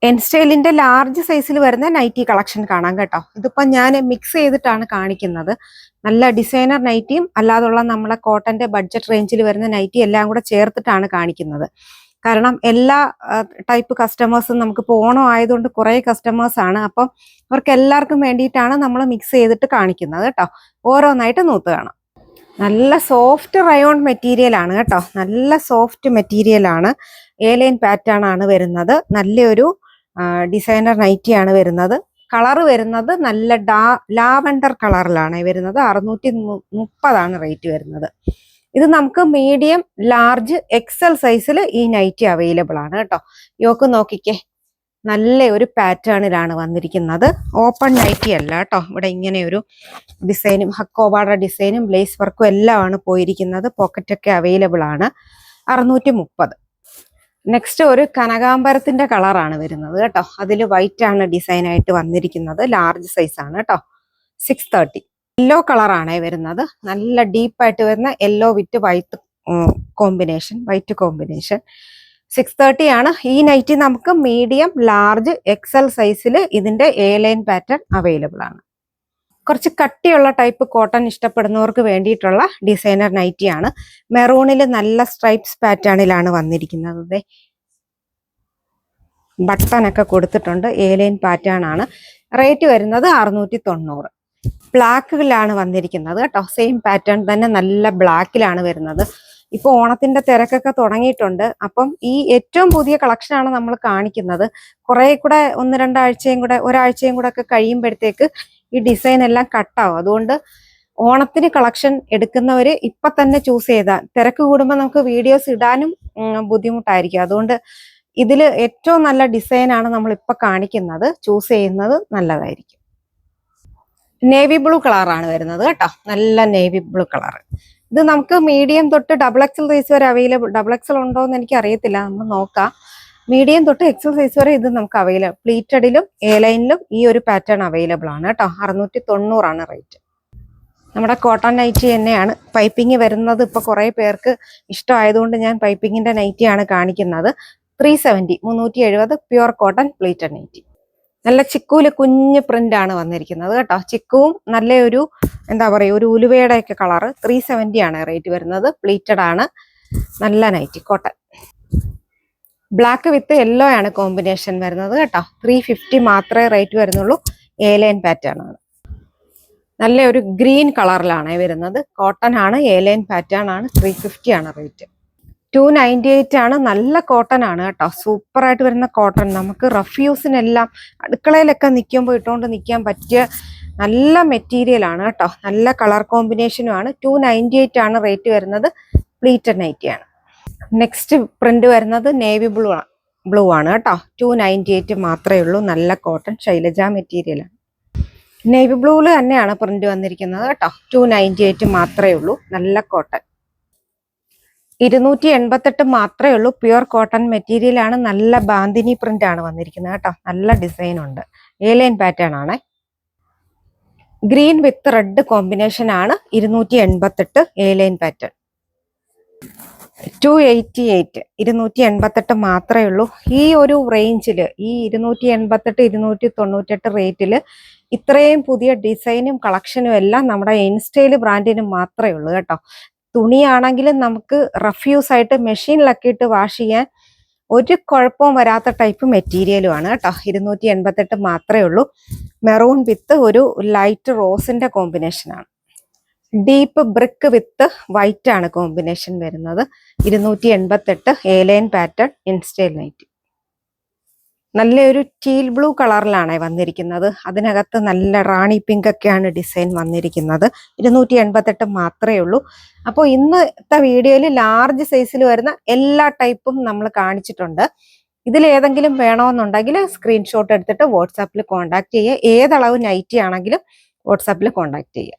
N സ്റ്റൈലിന്റെ large സൈസിൽ വരുന്ന nightie collection കാണാം കേട്ടോ. ഇതിപ്പോ ഞാൻ മിക്സ് ചെയ്തിട്ടാണ് കാണിക്കുന്നത്. നല്ല ഡിസൈനർ നൈറ്റിയും അല്ലാതുള്ള നമ്മളെ കോട്ടന്റെ ബഡ്ജറ്റ് റേഞ്ചിൽ വരുന്ന നൈറ്റി എല്ലാം കൂടെ ചേർത്തിട്ടാണ് കാണിക്കുന്നത്. കാരണം എല്ലാ ടൈപ്പ് കസ്റ്റമേഴ്സും നമുക്കിപ്പോൾ ഓണം ആയതുകൊണ്ട് കുറേ കസ്റ്റമേഴ്സ് ആണ്. അപ്പം അവർക്ക് എല്ലാവർക്കും വേണ്ടിയിട്ടാണ് നമ്മൾ മിക്സ് ചെയ്തിട്ട് കാണിക്കുന്നത് കേട്ടോ. ഓരോന്നായിട്ട് നൂത്ത് കാണാം. നല്ല സോഫ്റ്റ് റയോൺ മെറ്റീരിയൽ ആണ് കേട്ടോ. നല്ല സോഫ്റ്റ് മെറ്റീരിയൽ ആണ്. എ-ലൈൻ പാറ്റേൺ ആണ് വരുന്നത്. നല്ലൊരു ഡിസൈനർ നൈറ്റി ആണ് വരുന്നത്. കളർ വരുന്നത് നല്ല ലാവൻഡർ കളറിലാണ് വരുന്നത്. 630 റേറ്റ് വരുന്നത്. ഇത് നമുക്ക് മീഡിയം, ലാർജ്, എക്സൽ സൈസിൽ ഈ നൈറ്റി അവൈലബിൾ ആണ് കേട്ടോ. യോക്ക് നോക്കിക്കേ, നല്ല ഒരു പാറ്റേണിലാണ് വന്നിരിക്കുന്നത്. ഓപ്പൺ നൈറ്റി അല്ല കേട്ടോ. ഇവിടെ ഇങ്ങനെ ഒരു ഡിസൈനും ഹക്കോബായുടെ ഡിസൈനും ലേസ് വർക്കും എല്ലാം ആണ് പോയിരിക്കുന്നത്. പോക്കറ്റൊക്കെ അവൈലബിൾ ആണ്. 630. നെക്സ്റ്റ് ഒരു കനകാംബരത്തിന്റെ കളറാണ് വരുന്നത് കേട്ടോ. അതിൽ വൈറ്റ് ആണ് ഡിസൈൻ ആയിട്ട് വന്നിരിക്കുന്നത്. ലാർജ് സൈസ് ആണ് കേട്ടോ. 630. യെല്ലോ കളറാണ് വരുന്നത്. നല്ല ഡീപ്പായിട്ട് വരുന്ന യെല്ലോ വിത്ത് വൈറ്റ് കോമ്പിനേഷൻ. 630 ആണ്. ഈ നൈറ്റി നമുക്ക് മീഡിയം, ലാർജ്, എക്സൽ സൈസിൽ ഇതിന്റെ എ-ലൈൻ പാറ്റേൺ അവൈലബിൾ ആണ്. കുറച്ച് കട്ടിയുള്ള ടൈപ്പ് കോട്ടൺ ഇഷ്ടപ്പെടുന്നവർക്ക് വേണ്ടിയിട്ടുള്ള ഡിസൈനർ നൈറ്റി ആണ്. മെറൂണിൽ നല്ല സ്ട്രൈപ്സ് പാറ്റേണിലാണ് വന്നിരിക്കുന്നത്. ബട്ടനൊക്കെ കൊടുത്തിട്ടുണ്ട്. എ-ലൈൻ പാറ്റേൺ ആണ്. റേറ്റ് വരുന്നത് 690. ബ്ലാക്കിലാണ് വന്നിരിക്കുന്നത് കേട്ടോ. സെയിം പാറ്റേൺ തന്നെ നല്ല ബ്ലാക്കിലാണ് വരുന്നത്. ഇപ്പൊ ഓണത്തിന്റെ തിരക്കൊക്കെ തുടങ്ങിയിട്ടുണ്ട്. അപ്പം ഈ ഏറ്റവും പുതിയ കളക്ഷനാണ് നമ്മൾ കാണിക്കുന്നത്. കുറെ കൂടെ 1-2 ആഴ്ചയും കൂടെ, ഒരാഴ്ചയും കൂടെ ഒക്കെ കഴിയുമ്പോഴത്തേക്ക് ഈ ഡിസൈൻ എല്ലാം കട്ടാവും. അതുകൊണ്ട് ഓണത്തിന് കളക്ഷൻ എടുക്കുന്നവര് ഇപ്പൊ തന്നെ ചൂസ് ചെയ്താൽ, തിരക്ക് കൂടുമ്പോൾ നമുക്ക് വീഡിയോസ് ഇടാനും ബുദ്ധിമുട്ടായിരിക്കും. അതുകൊണ്ട് ഇതില് ഏറ്റവും നല്ല ഡിസൈനാണ് നമ്മൾ ഇപ്പൊ കാണിക്കുന്നത്. ചൂസ് ചെയ്യുന്നത് നല്ലതായിരിക്കും. നേവി ബ്ലൂ കളറാണ് വരുന്നത് കേട്ടോ. നല്ല നേവി ബ്ലൂ കളർ. ഇത് നമുക്ക് മീഡിയം തൊട്ട് XXL സൈസ് വരെ അവൈലബിൾ. XXL ഉണ്ടോ എന്ന് എനിക്ക് അറിയത്തില്ല, നമ്മൾ നോക്കാം. മീഡിയം തൊട്ട് എക്സൽ സൈസ് വരെ ഇത് നമുക്ക് അവൈലബിൾ. പ്ലീറ്റഡിലും എ-ലൈനിലും ഈ ഒരു പാറ്റേൺ അവൈലബിൾ ആണ് കേട്ടോ. 690 റേറ്റ്. നമ്മുടെ കോട്ടൺ നൈറ്റി തന്നെയാണ്. പൈപ്പിംഗ് വരുന്നത് ഇപ്പൊ കുറെ പേർക്ക് ഇഷ്ടമായതുകൊണ്ട് ഞാൻ പൈപ്പിങ്ങിന്റെ നൈറ്റിയാണ് കാണിക്കുന്നത്. 370, 370 പ്യുവർ കോട്ടൺ പ്ലീറ്റഡ് നൈറ്റി. നല്ല ചിക്കൂല് കുഞ്ഞ് പ്രിന്റ് ആണ് വന്നിരിക്കുന്നത് കേട്ടോ. ചിക്കുവും നല്ലൊരു എന്താ പറയുക, ഒരു ഉലുവയുടെ ഒക്കെ കളറ്. 370 ആണ് റേറ്റ് വരുന്നത്. പ്ലീറ്റഡ് ആണ്. നല്ല nighty cotton. Black with yellow ആണ് കോമ്പിനേഷൻ വരുന്നത് കേട്ടോ. 350 മാത്രമേ റേറ്റ് വരുന്നുള്ളൂ. എ-ലൈൻ പാറ്റേൺ ആണ്. നല്ല ഒരു ഗ്രീൻ കളറിലാണ് വരുന്നത്. കോട്ടൺ ആണ്. എ-ലൈൻ പാറ്റേൺ ആണ്. 350 ആണ് റേറ്റ്. 298 ആണ്. നല്ല കോട്ടൺ ആണ് കേട്ടോ. സൂപ്പർ ആയിട്ട് വരുന്ന കോട്ടൺ. നമുക്ക് റഫ് യൂസിനെല്ലാം അടുക്കളയിലൊക്കെ നിൽക്കുമ്പോൾ ഇട്ടുകൊണ്ട് നിൽക്കാൻ പറ്റിയ നല്ല മെറ്റീരിയൽ ആണ് കേട്ടോ. നല്ല കളർ കോമ്പിനേഷനും ആണ്. 298 ആണ് റേറ്റ് വരുന്നത്. പ്ലീറ്റഡ് നൈറ്റി ആണ്. നെക്സ്റ്റ് പ്രിന്റ് വരുന്നത് നേവി ബ്ലൂ ആണ് കേട്ടോ. 298 മാത്രമേ ഉള്ളൂ. നല്ല കോട്ടൺ ശൈലജ മെറ്റീരിയൽ ആണ്. നേവി ബ്ലൂവിൽ തന്നെയാണ് പ്രിന്റ് വന്നിരിക്കുന്നത് കേട്ടോ. 298 മാത്രമേ ഉള്ളൂ. നല്ല കോട്ടൺ. 288 മാത്രമേ ഉള്ളൂ. പ്യുവർ കോട്ടൺ മെറ്റീരിയൽ ആണ്. നല്ല ബാന്തിനി പ്രിന്റ് ആണ് വന്നിരിക്കുന്നത് കേട്ടോ. നല്ല ഡിസൈൻ ഉണ്ട്. എ-ലൈൻ പാറ്റേൺ ആണ്. ഗ്രീൻ വിത്ത് റെഡ് കോമ്പിനേഷൻ ആണ്. 288 എ-ലൈൻ പാറ്റേൺ. 288, 288 മാത്രമേ ഉള്ളൂ. ഈ ഒരു റേഞ്ചില്, ഈ 288, 298 റേറ്റില് ഇത്രയും പുതിയ ഡിസൈനും കളക്ഷനും എല്ലാം നമ്മുടെ ഇൻസ്റ്റൈൽ ബ്രാൻഡിന് മാത്രമേ ഉള്ളൂ കേട്ടോ. തുണിയാണെങ്കിലും നമുക്ക് റഫ് യൂസ് ആയിട്ട് മെഷീനിലൊക്കെ ഇട്ട് വാഷ് ചെയ്യാൻ ഒരു കുഴപ്പവും വരാത്ത ടൈപ്പ് മെറ്റീരിയലും ആണ് കേട്ടോ. 288 മാത്രമേ ഉള്ളൂ. മെറൂൺ വിത്ത് ഒരു ലൈറ്റ് റോസിന്റെ കോമ്പിനേഷൻ ആണ്. ഡീപ്പ് ബ്രിക്ക് വിത്ത് വൈറ്റ് ആണ് കോമ്പിനേഷൻ വരുന്നത്. 288 എ-ലൈൻ പാറ്റേൺ ഇൻസ്റ്റൈൽ നൈറ്റി. നല്ലൊരു ടീൽ ബ്ലൂ കളറിലാണ് വന്നിരിക്കുന്നത്. അതിനകത്ത് നല്ല റാണി പിങ്ക് ഒക്കെയാണ് ഡിസൈൻ വന്നിരിക്കുന്നത്. 288 മാത്രമേ ഉള്ളൂ. അപ്പോൾ ഇന്നത്തെ വീഡിയോയിൽ ലാർജ് സൈസിൽ വരുന്ന എല്ലാ ടൈപ്പും നമ്മൾ കാണിച്ചിട്ടുണ്ട്. ഇതിൽ ഏതെങ്കിലും വേണമെന്നുണ്ടെങ്കിൽ സ്ക്രീൻഷോട്ട് എടുത്തിട്ട് വാട്സാപ്പിൽ കോൺടാക്ട് ചെയ്യുക. ഏതളവ് നൈറ്റി ആണെങ്കിലും വാട്സാപ്പിൽ കോൺടാക്ട് ചെയ്യുക.